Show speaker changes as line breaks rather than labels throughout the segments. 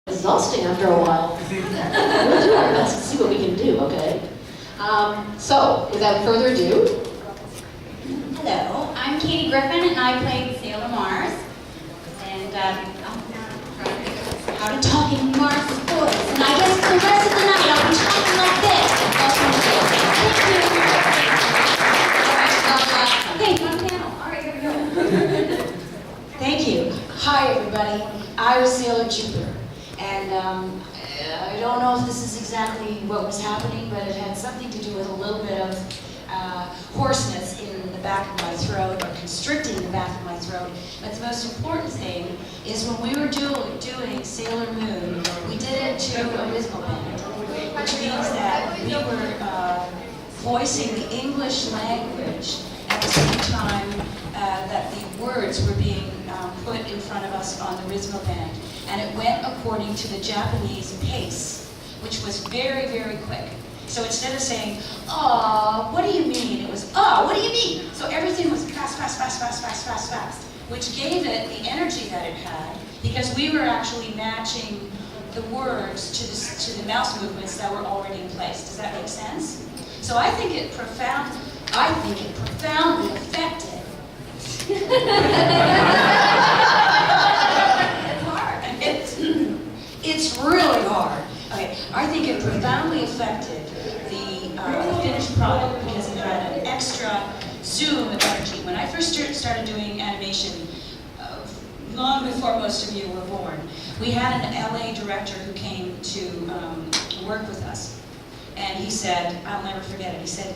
exhausting after a while. We'll do our best to see what we can do, okay? So, without further ado,
hello, I'm Katie Griffin, and I played Sailor Mars. And how to talk in Mars's voice. And I guess for the rest of the night I'll be talking like this. Thank you. Okay, on panel. All right, here we go. Thank you. Hi, everybody. I was Sailor Jupiter. And I don't know if this is exactly what was happening, but it had something to do with a little bit of hoarseness in the back of my throat, or constricting the back of my throat. But the most important thing is when we were doing Sailor Moon, we did it to a Rhythmo band, which means that we were voicing the English language at the same time that the words were being put in front of us on the Rhythmo band. And it went according to the Japanese pace, which was very, very quick. So instead of saying, "Oh, what do you mean?" it was, "Oh, what do you mean?" So everything was fast, fast, fast, fast, fast, fast, fast, which gave it the energy that it had, because we were actually matching the words to the mouse movements that were already in place. Does that make sense? So I think it profoundly affected. It's really hard. Okay, I think it profoundly affected the finished product because it had an extra zoom of energy. When I first started doing animation, long before most of you were born, we had an LA director who came to work with us. And he said, I'll never forget it, he said,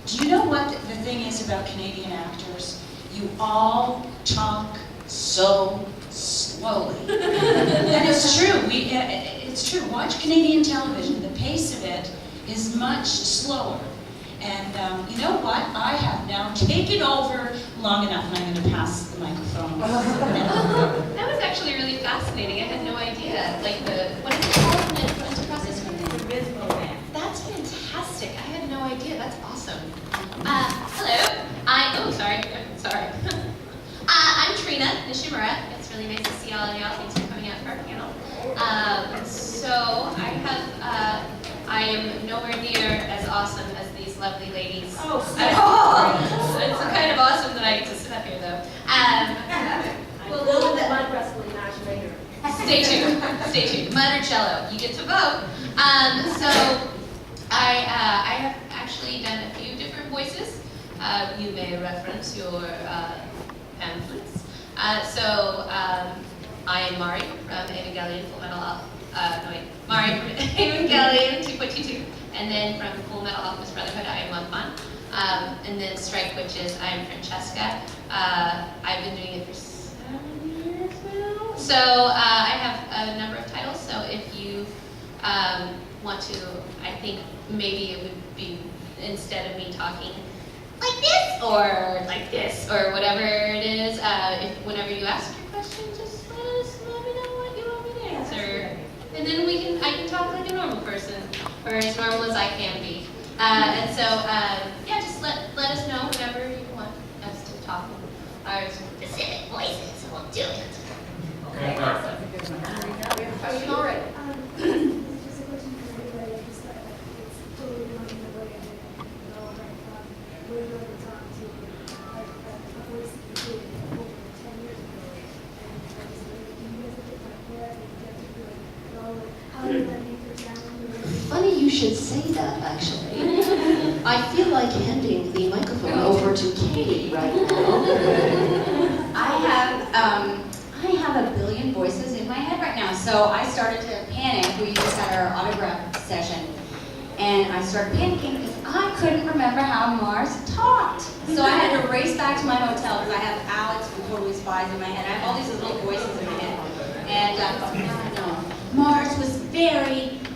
"Do you know what the thing is about Canadian actors? You all talk so slowly." And it's true. It's true. Watch Canadian television. The pace of it is much slower. And you know what? I have now taken over long enough, and I'm going to pass the microphone.
That was actually really fascinating. I had no idea. Like what is it called? What's the process for this?
The Rhythmo band.
That's fantastic. I had no idea. That's awesome. Hello. Sorry. I'm Trina Nishimura. It's really nice to see all of y'all. Thanks for coming out to our panel. I am nowhere near as awesome as these lovely ladies.
Oh,
it's kind of awesome that I get to sit up here, though.
We'll do the mud wrestling match later.
Stay tuned. Mud or cello, you get to vote. So I have actually done a few different voices. You may reference your pamphlets. I am Mari from Evangelion Full Metal Mari from Evangelion 2.22, and then from Full Metal Alchemist Brotherhood, I am Ballantyne. And then Strike Witches, I am Francesca. I've been doing it for 7 years now. So I have a number of titles, so if you want to, I think maybe it would be, instead of me talking like this, or whatever it is, whenever you ask your question, just let me know what you want me to answer. And then I can talk like a normal person, or as normal as I can be. Just let us know whenever you want us to talk in our specific voices, and we'll do it.
Okay.
all right.
Just a question for everybody. It's totally not in the way and all that. We're going to talk to a voice that you did over 10 years ago. And I was like, you guys look at my hair and get to do it. And all like, how did that make your sound?
Funny you should say that, actually. I feel like handing the microphone over to Katie right now.
I have a billion voices in my head right now, so I started to panic. We just had our autograph session, and I started panicking because I couldn't remember how Mars talked. So I had to race back to my hotel because I have Alex from Totally Spies in my head. I have all these little voices in my head, and now I know. Mars was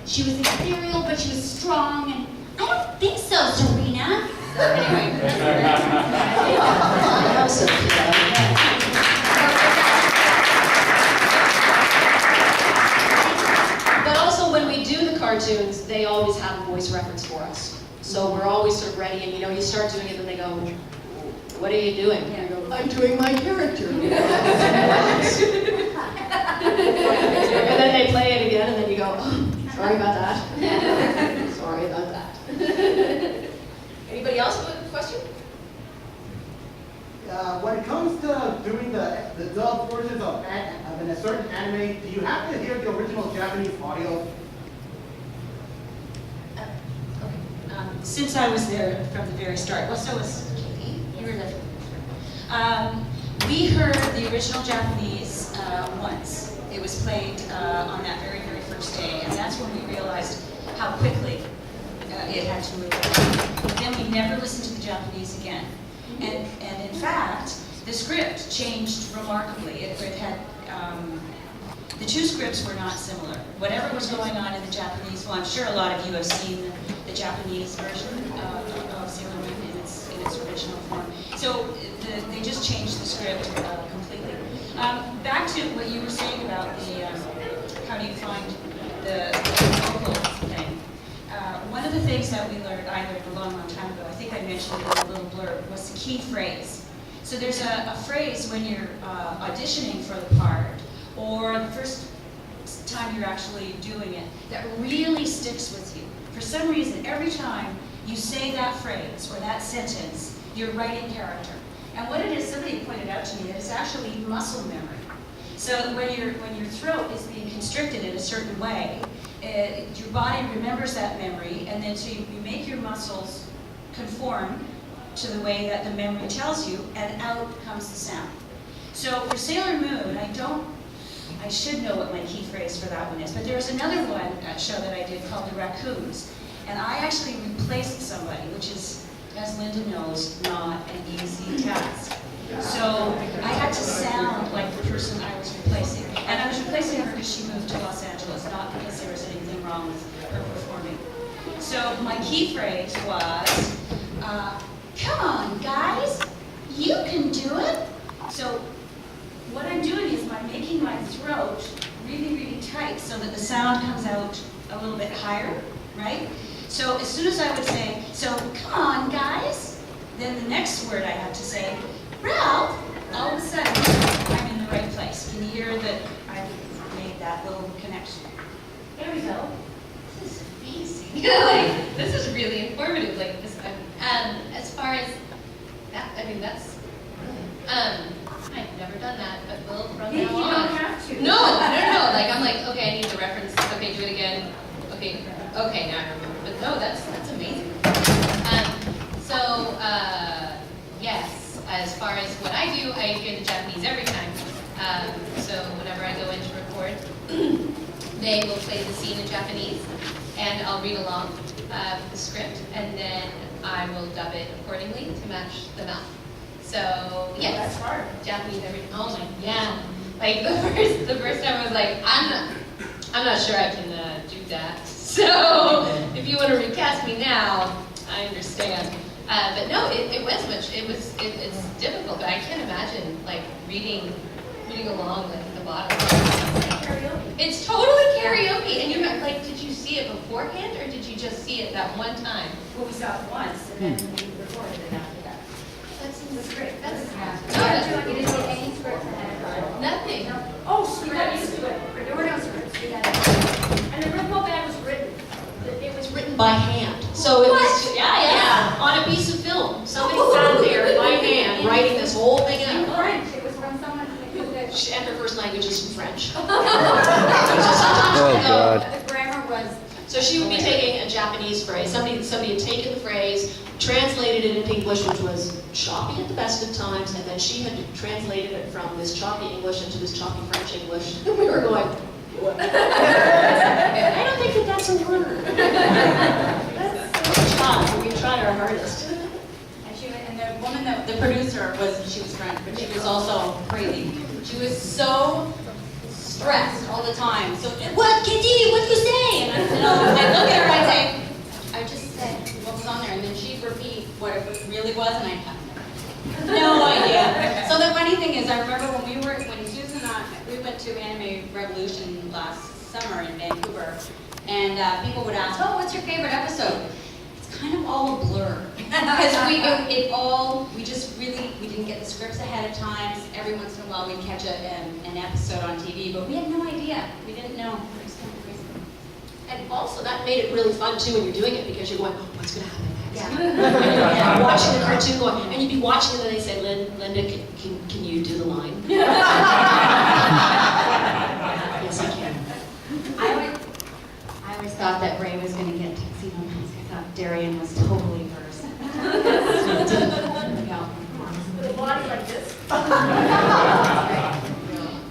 she was ethereal, but she was strong, and I don't think so, Serena. Anyway.
How so, But also, when we do the cartoons, they always have a voice reference for us. So we're always sort of ready, and you start doing it, and they go, "What are you doing?" And you go, "I'm doing my character." And then they play it again. Sorry about that. Sorry about that. Anybody else with a question?
When it comes to doing the dub versions of a certain anime, do you have to hear the original Japanese audio?
Since I was there from the very start, well, so was Katie. You were there from the start. We heard the original Japanese once. It was played on that very, very first day, and that's when we realized how quickly it had to move. Then we never listened to the Japanese again. And in fact, the script changed remarkably. It had, the two scripts were not similar. Whatever was going on in the Japanese, well, I'm sure a lot of you have seen the Japanese version of Sailor Moon in its original form. So they just changed the script completely. Back to what you were saying about the, how do you find the vocal thing. One of the things that I learned a long, long time ago, I think I mentioned it in a little blurb, was the key phrase. So there's a phrase when you're auditioning for the part, or the first time you're actually doing it, that really sticks with you. For some reason, every time you say that phrase or that sentence, you're writing character. And what it is, somebody pointed out to me, that it's actually muscle memory. So when your throat is being constricted in a certain way, your body remembers that memory, and then so you make your muscles conform to the way that the memory tells you, and out comes the sound. So for Sailor Moon, I should know what my key phrase for that one is, but there was another one show that I did called The Raccoons, and I actually replaced somebody, which is, as Linda knows, not an easy task. So I had to sound like the person I was replacing. And I was replacing her because she moved to Los Angeles, not because there was anything wrong with her performing. So my key phrase was, come on guys, you can do it. So what I'm doing is I'm making my throat really, really tight so that the sound comes out a little bit higher, right? So as soon as I would say, so come on guys, then the next word I had to say, Ralph, all of a sudden, I'm in the right place. Can you hear that I've made that little connection? There we go.
This is amazing. Like, this is really informative. Like this, as far as that, I mean, that's brilliant. I've never done that, but will from now on.
You don't have to.
No. Like I'm like, okay, I need the reference. Okay, do it again. Okay, now I remember. But no, that's amazing. Yes, as far as what I do, I hear the Japanese every time. So whenever I go in to record, they will play the scene in Japanese, and I'll read along with the script, and then I will dub it accordingly to match the mouth. So yeah,
That's hard.
Japanese every. Oh my, yeah. Like the first time I was like, I'm not sure I can do that. So if you want to recast me now, I understand. But no, it was much. It's difficult, but I can't imagine like reading along like at the bottom.
Karaoke.
It's totally karaoke, and you're like, did you see it beforehand, or did you just see it that one time?
Well, we saw it once, and then we recorded it after that.
That's great. That's
You didn't get any scripts ahead of time.
nothing.
Oh, so we got used to it. There were no scripts. We had it. And the Rhythmo band was written. It was written
By hand. So it was,
What?
yeah, on a piece of film. Somebody sat there by hand writing this whole thing
in
out.
French. It was from someone who could.
And her first language is French.
Oh, God.
The grammar was.
So she would be taking a Japanese phrase. Somebody had taken the phrase, translated it into English, which was choppy at the best of times, and then she had translated it from this choppy English into this choppy French English. And we were going, what? I don't think that's a word. We tried our hardest.
And the woman the producer she was French, but she was also crazy. She was so stressed all the time. So, what, Katie, what do you say? And I'd look at her, I'd say, I just said what was on there, and then she'd repeat what it really was, and I'd have no idea. So the funny thing is, I remember when Susan and I, we went to Anime Revolution last summer in Vancouver, and people would ask, oh, what's your favorite episode? It's kind of all a blur. Because we didn't get the scripts ahead of time. Every once in a while we'd catch an episode on TV, but we had no idea. We didn't know. It was kind of crazy.
And
also that made it really fun too when you're doing it because you're going, oh, what's going to happen next? And you're watching the cartoon going, and you'd be watching it and they say, Linda, can you do the line? Yes, I can.
I always thought that Ray was going to get tuxedo mask. I thought Darian was totally first.
With a body like this.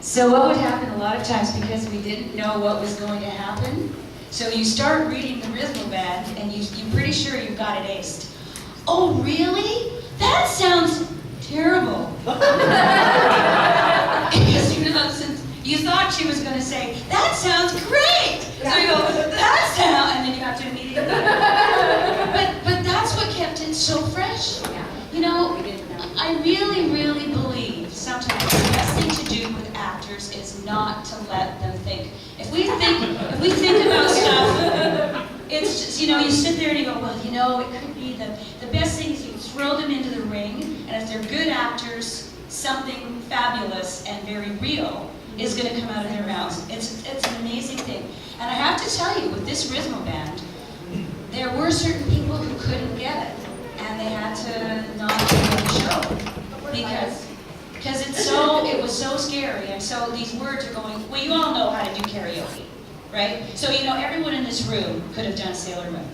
So what would happen a lot of times, because we didn't know what was going to happen, so you start reading the Rhythmo band and you're pretty sure you've got it aced. Oh, really? That sounds terrible. Because since you thought she was going to say, that sounds great. So you go, that sound, and then you have to immediately. But that's what kept it so fresh. You know, I really, really believe sometimes the best thing to do with actors is not to let them think. If we think about stuff, it's just, you know, you sit there and you go, well, you know, it could be the best thing is you throw them into the ring, and if they're good actors, something fabulous and very real is going to come out of their mouths. It's an amazing thing. And I have to tell you, with this Rhythmo band, there were certain people who couldn't get it, and they had to not do the show because it was so scary, and so these words are going. Well, you all know how to do karaoke, right? So you know everyone in this room could have done Sailor Moon.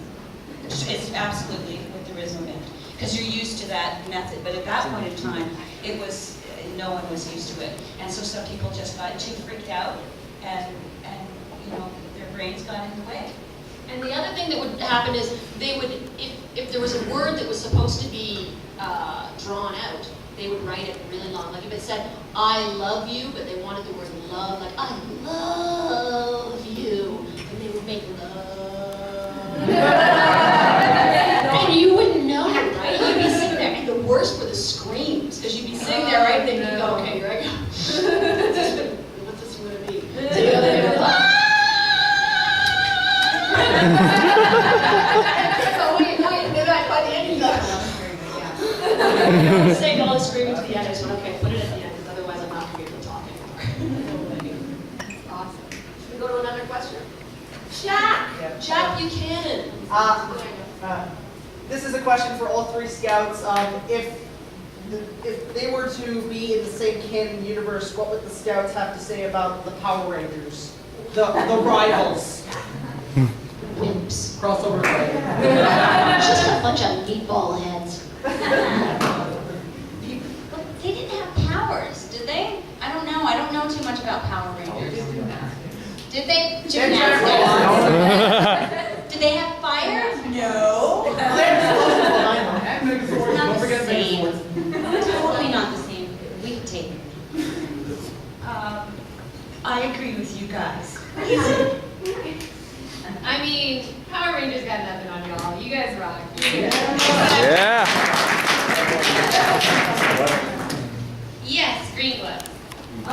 It's absolutely with the Rhythmo band because you're used to that method. But at that point in time, it was no one was used to it, and so some people just got too freaked out, and you know their brains got in the way.
And the other thing that would happen is they would, if there was a word that was supposed to be drawn out, they would write it really long. Like if it said, I love you, but they wanted the word love, like I love you, and they would make love. And you wouldn't know, right? You'd be sitting there, and the worst were the screams, because you'd be sitting there, right, thinking, you go, okay, here I go. What's this going to be? So you go there, and you go, wait, by the end you go. Saying all the screaming to the end, I just went, okay, put it at the end, because otherwise I'm not going to be able to talk anymore. Awesome. Should we go to another question? Jack Buchanan.
This is a question for all three scouts. If they were to be in the same canon universe, what would the scouts have to say about the Power Rangers, the rivals?
Wimps.
Crossover.
Just a bunch of meatball heads.
They didn't have powers, did they? I don't know. I don't know too much about Power Rangers. Did they? Gymnastics. Did they have fire? No. Not the same. Totally not the same. We've taken.
I agree with you guys.
I mean, Power Rangers got nothing on y'all. You guys rock.
Yeah.
Yes, green gloves.
I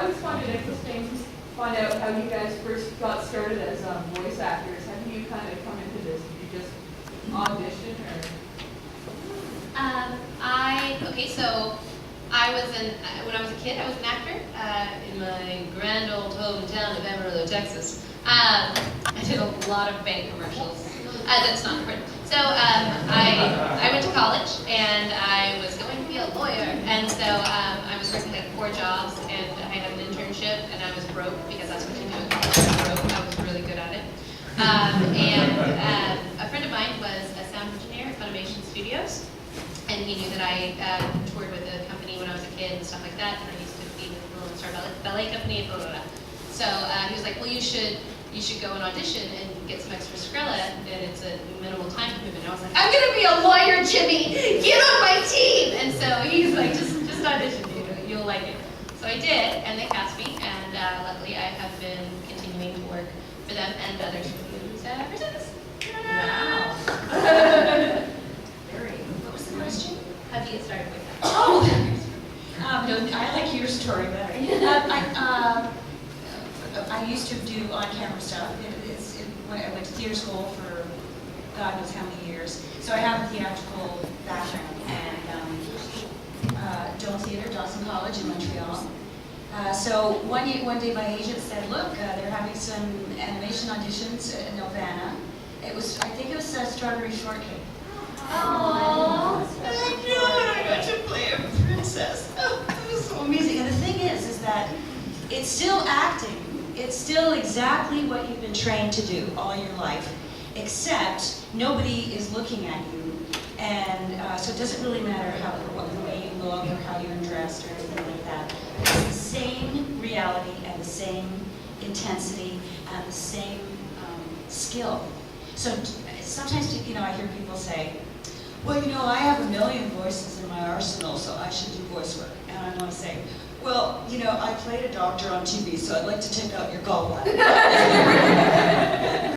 always find it interesting to find out how you guys first got started as voice actors. How do you kind of come into this? Did you just audition or?
So when I was a kid, I was an actor in my grand old hometown of Amarillo, Texas. I did a lot of bank commercials. That's not important. So I went to college and I was going to be a lawyer. And so I was working like 4 jobs and I had an internship and I was broke because that's what you do in college. I was broke. I was really good at it. And a friend of mine was a sound engineer at Funimation Studios. And he knew that I toured with the company when I was a kid and stuff like that. And I used to be with the Lone Star Ballet Company, blah, blah, blah. So he was like, well, you should go and audition and get some extra Skrilla, and it's a minimal time commitment. And I was like, I'm gonna be a lawyer, Jimmy! Get on my team! And so he's like, just audition, you'll like it. So I did, and they cast me, and luckily I have been continuing to work for them and other studios ever since.
Wow.
What was the question?
How'd you get started with that?
Oh! No, I like your story better. I used to do on-camera stuff. I went to theater school for God knows how many years. So I have a theatrical background and Dome Theatre, Dawson College in Montreal. So one day my agent said, look, they're having some animation auditions in Novana. I think it was Strawberry Shortcake.
Aww.
I know, and I got to play a princess. Oh, it was so amazing. And the thing is that it's still acting. It's still exactly what you've been trained to do all your life, except nobody is looking at you. And so it doesn't really matter the way you look or how you're dressed or anything like that. It's the same reality and the same intensity and the same skill. So sometimes, I hear people say, well, I have a million voices in my arsenal, so I should do voice work. And I want to say, well, I played a doctor on TV, so I'd like to take out your gallbladder.